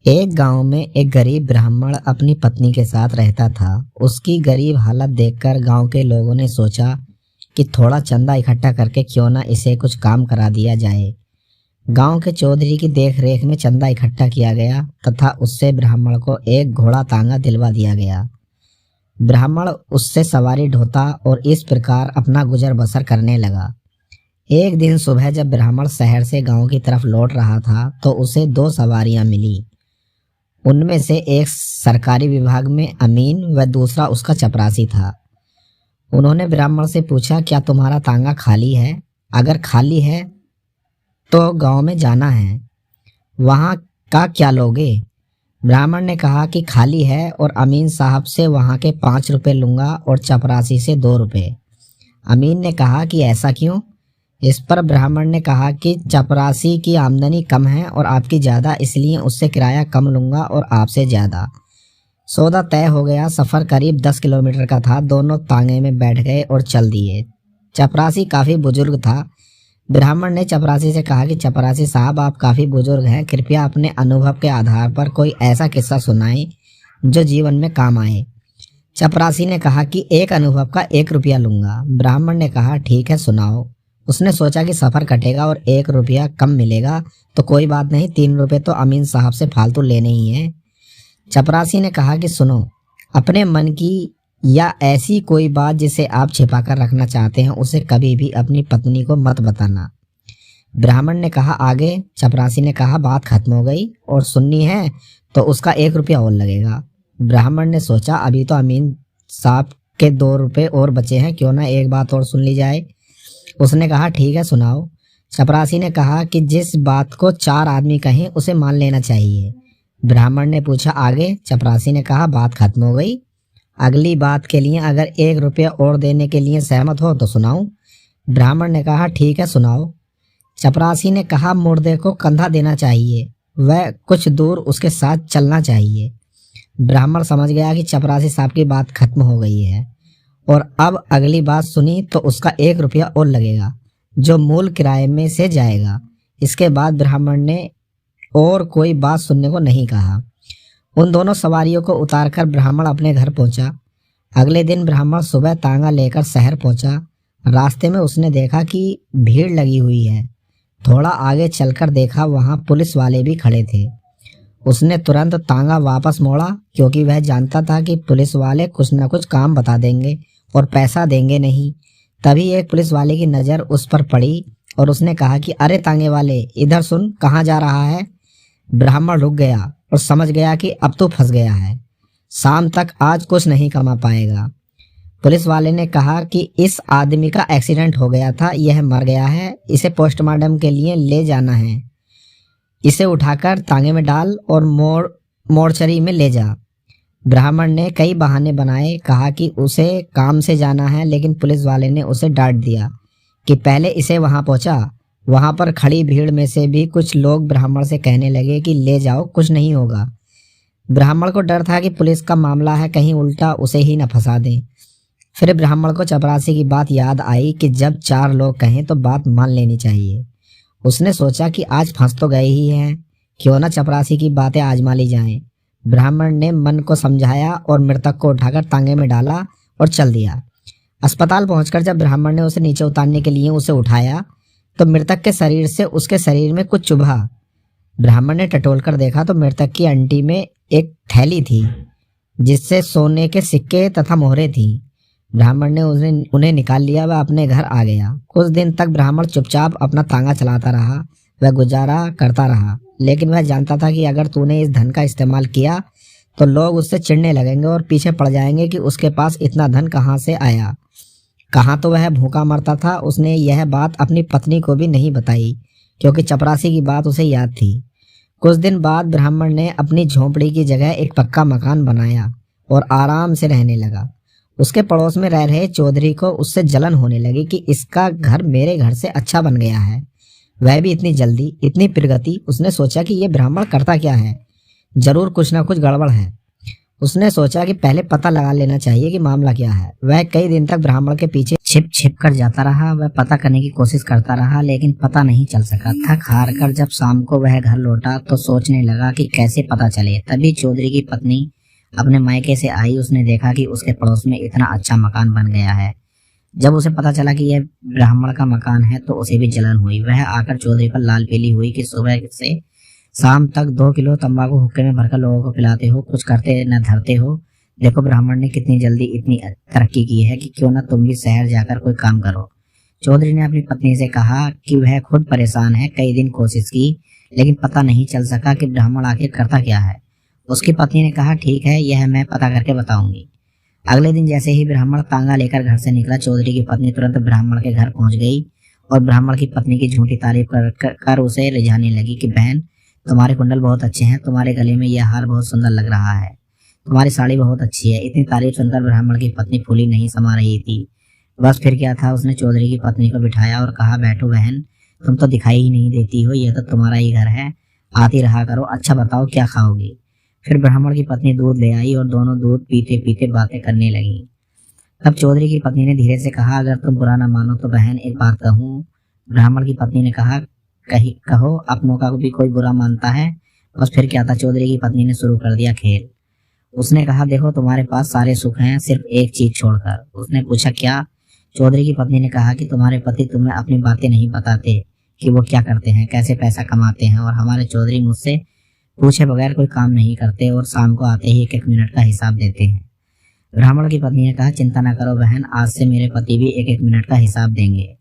एक गांव में एक गरीब ब्राह्मण अपनी पत्नी के साथ रहता था। उसकी गरीब हालत देखकर गांव के लोगों ने सोचा कि थोड़ा चंदा इकट्ठा करके क्यों ना इसे कुछ काम करा दिया जाए। गांव के चौधरी की देखरेख में चंदा इकट्ठा किया गया तथा उससे ब्राह्मण को एक घोड़ा तांगा दिलवा दिया गया। ब्राह्मण उससे सवारी ढोता और इस प्रकार अपना गुजर बसर करने लगा। एक दिन सुबह जब ब्राह्मण शहर से गांव की तरफ लौट रहा था तो उसे दो सवारियां मिली। उनमें से एक सरकारी विभाग में अमीन व दूसरा उसका चपरासी था। उन्होंने ब्राह्मण से पूछा, क्या तुम्हारा तांगा खाली है? अगर खाली है तो गांव में जाना है, वहां का क्या लोगे? ब्राह्मण ने कहा कि खाली है और अमीन साहब से वहां के 5 रुपए लूंगा और चपरासी से 2 रुपए। अमीन ने कहा कि ऐसा क्यों? इस पर ब्राह्मण ने कहा कि चपरासी की आमदनी कम है और आपकी ज़्यादा, इसलिए उससे किराया कम लूंगा और आपसे ज़्यादा। सौदा तय हो गया। सफ़र करीब 10 किलोमीटर का था। दोनों तांगे में बैठ गए और चल दिए। चपरासी काफ़ी बुजुर्ग था। ब्राह्मण ने चपरासी से कहा कि चपरासी साहब, आप काफ़ी बुजुर्ग हैं, कृपया अपने अनुभव के आधार पर कोई ऐसा किस्सा सुनाएं जो जीवन में काम आए। चपरासी ने कहा कि एक अनुभव का 1 रुपया लूंगा। ब्राह्मण ने कहा, ठीक है, सुनाओ। उसने सोचा कि सफ़र कटेगा और 1 रुपया कम मिलेगा तो कोई बात नहीं, 3 रुपये तो अमीन साहब से फालतू लेने ही हैं। चपरासी ने कहा कि सुनो, अपने मन की या ऐसी कोई बात जिसे आप छिपा कर रखना चाहते हैं उसे कभी भी अपनी पत्नी को मत बताना। ब्राह्मण ने कहा, आगे? चपरासी ने कहा, बात खत्म हो गई और सुननी है तो उसका 1 रुपया और लगेगा। ब्राह्मण ने सोचा, अभी तो अमीन साहब के 2 रुपये और बचे हैं, क्यों ना एक बात और सुन ली जाए। उसने कहा, ठीक है, सुनाओ। चपरासी ने कहा कि जिस बात को 4 आदमी कहें उसे मान लेना चाहिए। ब्राह्मण ने पूछा, आगे? चपरासी ने कहा, बात खत्म हो गई। अगली बात के लिए अगर 1 रुपया और देने के लिए सहमत हो तो सुनाऊं। ब्राह्मण ने कहा, ठीक है, सुनाओ। चपरासी ने कहा, मुर्दे को कंधा देना चाहिए, वह कुछ दूर उसके साथ चलना चाहिए। ब्राह्मण समझ गया कि चपरासी साहब की बात खत्म हो गई है और अब अगली बात सुनी तो उसका 1 रुपया और लगेगा, जो मूल किराए में से जाएगा। इसके बाद ब्राह्मण ने और कोई बात सुनने को नहीं कहा। उन दोनों सवारियों को उतारकर ब्राह्मण अपने घर पहुंचा। अगले दिन ब्राह्मण सुबह तांगा लेकर शहर पहुंचा। रास्ते में उसने देखा कि भीड़ लगी हुई है। थोड़ा आगे चलकर देखा, वहां पुलिस वाले भी खड़े थे। उसने तुरंत तांगा वापस मोड़ा, क्योंकि वह जानता था कि पुलिस वाले कुछ न कुछ काम बता देंगे और पैसा देंगे नहीं। तभी एक पुलिस वाले की नज़र उस पर पड़ी और उसने कहा कि अरे तांगे वाले, इधर सुन, कहाँ जा रहा है? ब्राह्मण रुक गया और समझ गया कि अब तो फंस गया है, शाम तक आज कुछ नहीं कमा पाएगा। पुलिस वाले ने कहा कि इस आदमी का एक्सीडेंट हो गया था, यह मर गया है, इसे पोस्टमार्टम के लिए ले जाना है। इसे उठाकर तांगे में डाल और मोर्चरी में ले जा। ब्राह्मण ने कई बहाने बनाए, कहा कि उसे काम से जाना है, लेकिन पुलिस वाले ने उसे डांट दिया कि पहले इसे वहां पहुंचा। वहां पर खड़ी भीड़ में से भी कुछ लोग ब्राह्मण से कहने लगे कि ले जाओ, कुछ नहीं होगा। ब्राह्मण को डर था कि पुलिस का मामला है, कहीं उल्टा उसे ही न फंसा दें। फिर ब्राह्मण को चपरासी की बात याद आई कि जब 4 लोग कहें तो बात मान लेनी चाहिए। उसने सोचा कि आज फंस तो गए ही हैं, क्यों ना चपरासी की बातें आजमा ली जाएं। ब्राह्मण ने मन को समझाया और मृतक को उठाकर तांगे में डाला और चल दिया। अस्पताल पहुंचकर जब ब्राह्मण ने उसे नीचे उतारने के लिए उसे उठाया तो मृतक के शरीर से उसके शरीर में कुछ चुभा। ब्राह्मण ने टटोल कर देखा तो मृतक की अंटी में एक थैली थी जिससे सोने के सिक्के तथा मोहरें थी। ब्राह्मण ने उन्हें निकाल लिया। वह अपने घर आ गया। कुछ दिन तक ब्राह्मण चुपचाप अपना तांगा चलाता रहा। वह गुजारा करता रहा, लेकिन वह जानता था कि अगर तूने इस धन का इस्तेमाल किया तो लोग उससे चिढ़ने लगेंगे और पीछे पड़ जाएंगे कि उसके पास इतना धन कहाँ से आया। कहाँ तो वह भूखा मरता था। उसने यह बात अपनी पत्नी को भी नहीं बताई, क्योंकि चपरासी की बात उसे याद थी। कुछ दिन बाद ब्राह्मण ने अपनी झोंपड़ी की जगह एक पक्का मकान बनाया और आराम से रहने लगा। उसके पड़ोस में रह रहे चौधरी को उससे जलन होने लगी कि इसका घर मेरे घर से अच्छा बन गया है, वह भी इतनी जल्दी, इतनी प्रगति। उसने सोचा कि यह ब्राह्मण करता क्या है, जरूर कुछ ना कुछ गड़बड़ है। उसने सोचा कि पहले पता लगा लेना चाहिए कि मामला क्या है। वह कई दिन तक ब्राह्मण के पीछे छिप छिप कर जाता रहा। वह पता करने की कोशिश करता रहा लेकिन पता नहीं चल सका। थक हार कर जब शाम को वह घर लौटा तो सोचने लगा कि कैसे पता चले। तभी चौधरी की पत्नी अपने मायके से आई। उसने देखा कि उसके पड़ोस में इतना अच्छा मकान बन गया है। जब उसे पता चला कि यह ब्राह्मण का मकान है तो उसे भी जलन हुई। वह आकर चौधरी पर लाल पीली हुई कि सुबह से शाम तक 2 किलो तंबाकू हुक्के में भरकर लोगों को पिलाते हो, कुछ करते न धरते हो। देखो ब्राह्मण ने कितनी जल्दी इतनी तरक्की की है कि क्यों ना तुम भी शहर जाकर कोई काम करो। चौधरी ने अपनी पत्नी से कहा कि वह खुद परेशान है। कई दिन कोशिश की लेकिन पता नहीं चल सका कि ब्राह्मण आखिर करता क्या है। उसकी पत्नी ने कहा ठीक है, यह मैं पता करके बताऊंगी। अगले दिन जैसे ही ब्राह्मण तांगा लेकर घर से निकला, चौधरी की पत्नी तुरंत ब्राह्मण के घर पहुंच गई और ब्राह्मण की पत्नी की झूठी तारीफ कर उसे रिझाने लगी कि बहन, तुम्हारे कुंडल बहुत अच्छे हैं, तुम्हारे गले में यह हार बहुत सुंदर लग रहा है, तुम्हारी साड़ी बहुत अच्छी है। इतनी तारीफ सुनकर ब्राह्मण की पत्नी फूली नहीं समा रही थी। बस फिर क्या था, उसने चौधरी की पत्नी को बिठाया और कहा बैठो बहन, तुम तो दिखाई ही नहीं देती हो, यह तो तुम्हारा ही घर है, आती रहा करो। अच्छा बताओ क्या खाओगी। फिर ब्राह्मण की पत्नी दूध ले आई और दोनों दूध पीते पीते बातें करने लगी। तब चौधरी की पत्नी ने धीरे से कहा अगर तुम बुरा ना मानो तो बहन एक बात कहूँ। ब्राह्मण की पत्नी ने कहा कहो, अपनों का भी कोई बुरा मानता है। बस फिर क्या था, चौधरी की पत्नी ने शुरू कर दिया खेल। उसने कहा देखो तुम्हारे पास सारे सुख हैं सिर्फ एक चीज छोड़कर। उसने पूछा क्या। चौधरी की पत्नी ने कहा कि तुम्हारे पति तुम्हें अपनी बातें नहीं बताते कि वो क्या करते हैं, कैसे पैसा कमाते हैं, और हमारे चौधरी मुझसे पूछे बगैर कोई काम नहीं करते और शाम को आते ही 1-1 मिनट का हिसाब देते हैं। ब्राह्मण की पत्नी ने कहा चिंता ना करो बहन, आज से मेरे पति भी 1-1 मिनट का हिसाब देंगे।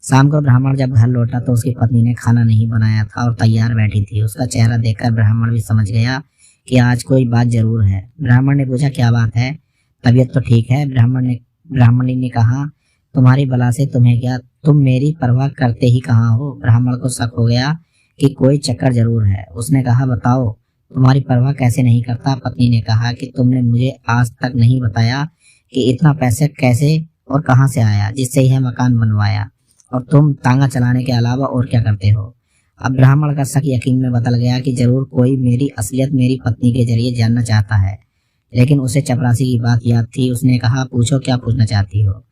शाम को ब्राह्मण जब घर लौटा तो उसकी पत्नी ने खाना नहीं बनाया था और तैयार बैठी थी। उसका चेहरा देखकर ब्राह्मण भी समझ गया कि आज कोई बात जरूर है। ब्राह्मण ने पूछा क्या बात है, तबीयत तो ठीक है। ब्राह्मणी ने कहा तुम्हारी बला से तुम्हें क्या, तुम मेरी परवाह करते ही कहाँ हो। ब्राह्मण को शक हो गया कि कोई चक्कर जरूर है। उसने कहा बताओ तुम्हारी परवाह कैसे नहीं करता। पत्नी ने कहा कि तुमने मुझे आज तक नहीं बताया कि इतना पैसे कैसे और कहाँ से आया जिससे यह मकान बनवाया, और तुम तांगा चलाने के अलावा और क्या करते हो। अब ब्राह्मण का शक यकीन में बदल गया कि जरूर कोई मेरी असलियत मेरी पत्नी के जरिए जानना चाहता है, लेकिन उसे चपरासी की बात याद थी। उसने कहा पूछो क्या पूछना चाहती हो।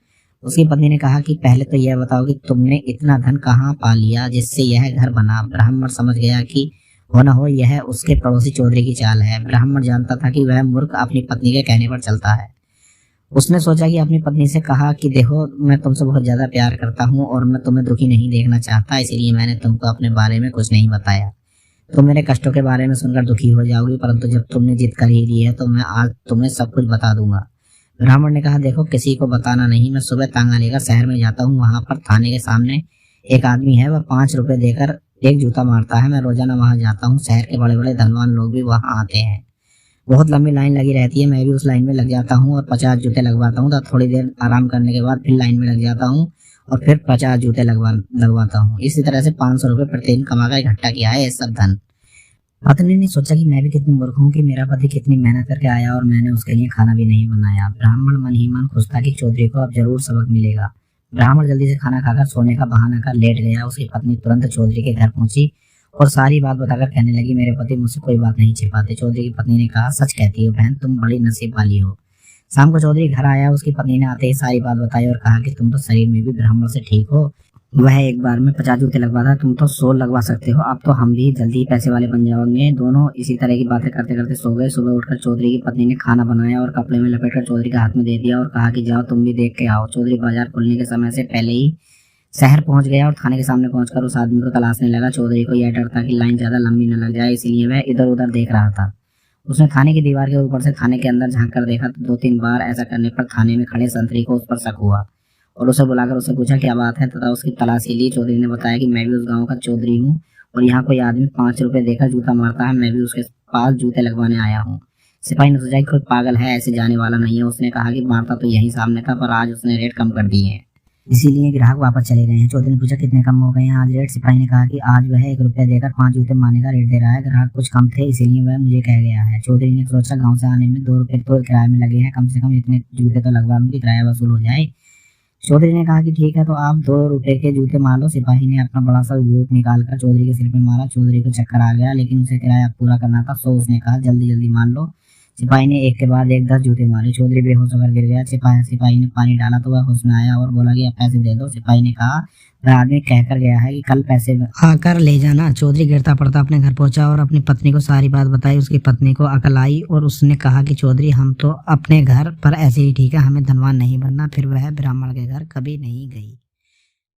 उसकी पत्नी ने कहा कि पहले तो यह बताओ कि तुमने इतना धन कहाँ पा लिया जिससे यह घर बना। ब्राह्मण समझ गया कि हो न हो यह उसके पड़ोसी चौधरी की चाल है। ब्राह्मण जानता था कि वह मूर्ख अपनी पत्नी के कहने पर चलता है। उसने सोचा कि अपनी पत्नी से कहा कि देखो मैं तुमसे बहुत ज्यादा प्यार करता हूँ और मैं तुम्हें दुखी नहीं देखना चाहता, इसीलिए मैंने तुमको अपने बारे में कुछ नहीं बताया। तुम मेरे कष्टों के बारे में सुनकर दुखी हो जाओगी, परंतु जब तुमने जिद कर ही ली है तो मैं आज तुम्हें सब कुछ बता दूंगा। ब्राह्मण ने कहा देखो किसी को बताना नहीं, मैं सुबह तांगा लेकर शहर में जाता हूँ। वहां पर थाने के सामने एक आदमी है, वह 5 रुपए देकर एक जूता मारता है। मैं रोजाना वहां जाता हूँ। शहर के बड़े बड़े धनवान लोग भी वहां आते हैं। बहुत लंबी लाइन लगी रहती है, मैं भी उस लाइन में लग जाता हूँ और 50 जूते लगवाता हूँ। तो थोड़ी देर आराम करने के बाद फिर लाइन में लग जाता हूँ और फिर 50 जूते लगवाता हूँ। इसी तरह से 500 रुपए प्रतिदिन कमाकर इकट्ठा किया है ये सब धन। पत्नी ने सोचा कि मैं भी कितनी मूर्ख हूँ कि मेरा पति कितनी मेहनत करके आया और मैंने उसके लिए खाना भी नहीं बनाया। ब्राह्मण मन ही मन खुश था कि चौधरी को अब जरूर सबक मिलेगा। ब्राह्मण जल्दी से खाना खाकर सोने का बहाना कर लेट गया। उसकी पत्नी तुरंत चौधरी के घर पहुंची और सारी बात बताकर कहने लगी मेरे पति मुझसे कोई बात नहीं छिपाते। चौधरी की पत्नी ने कहा सच कहती हो बहन, तुम बड़ी नसीब वाली हो। शाम को चौधरी घर आया। उसकी पत्नी ने आते ही सारी बात बताई और कहा कि तुम तो शरीर में भी ब्राह्मण से ठीक हो। वह एक बार में 50 जूते लगवाता, तुम तो 100 लगवा सकते हो। अब तो हम भी जल्दी ही पैसे वाले बन जाओगे। दोनों इसी तरह की बातें करते करते सो गए। सुबह उठकर चौधरी की पत्नी ने खाना बनाया और कपड़े में लपेटकर चौधरी के हाथ में दे दिया और कहा कि जाओ तुम भी देख के आओ। चौधरी बाजार खुलने के समय से पहले ही शहर पहुंच गया और थाने के सामने पहुंचकर उस आदमी को तलाशने लगा। चौधरी को यह डर था कि लाइन ज्यादा लंबी न लग जाए, इसीलिए वह इधर उधर देख रहा था। उसने थाने की दीवार के ऊपर से थाने के अंदर झांक कर देखा तो 2-3 बार ऐसा करने पर थाने में खड़े संतरी को उस पर शक हुआ और उसे बुलाकर उससे पूछा क्या बात है तथा उसकी तलाशी ली। चौधरी ने बताया कि मैं भी उस गांव का चौधरी हूँ और यहाँ कोई आदमी 5 रुपए देकर जूता मारता है, मैं भी उसके पास जूते लगवाने आया हूँ। सिपाही ने सोचा कि कोई पागल है, ऐसे जाने वाला नहीं है। उसने कहा कि मारता तो यही सामने था, पर आज उसने रेट कम कर दिए हैं, इसीलिए ग्राहक वापस चले गए हैं। चौधरी ने पूछा कितने कम हो गए हैं आज रेट। सिपाही ने कहा कि आज वह 1 रुपया देकर 5 जूते मारने का रेट दे रहा है। ग्राहक कुछ कम थे इसीलिए वह मुझे कह गया है। चौधरी ने सोचा गाँव से आने में 2 रुपए तो किराए में लगे हैं, कम से कम इतने जूते तो लगवा लूँ कि किराया वसूल हो जाए। चौधरी ने कहा कि ठीक है तो आप 2 रुपए के जूते मार लो। सिपाही ने अपना बड़ा सा बूट निकालकर चौधरी के सिर पे मारा। चौधरी को चक्कर आ गया, लेकिन उसे किराया पूरा करना था, सो उसने कहा जल्दी जल्दी मान लो। सिपाही ने एक के बाद एक 10 जूते मारे। चौधरी बेहोश होकर गिर गया। सिपाही ने पानी डाला तो वह होश में आया और बोला कि अब पैसे दे दो। सिपाही ने कहा, वह आदमी कहकर गया है कि कल पैसे आकर ले जाना। चौधरी गिरता पड़ता अपने घर पहुंचा और अपनी पत्नी को सारी बात बताई। उसकी पत्नी को अकल आई और उसने कहा कि चौधरी, हम तो अपने घर पर ऐसे ही ठीक है, हमें धनवान नहीं बनना। फिर वह ब्राह्मण के घर कभी नहीं गई।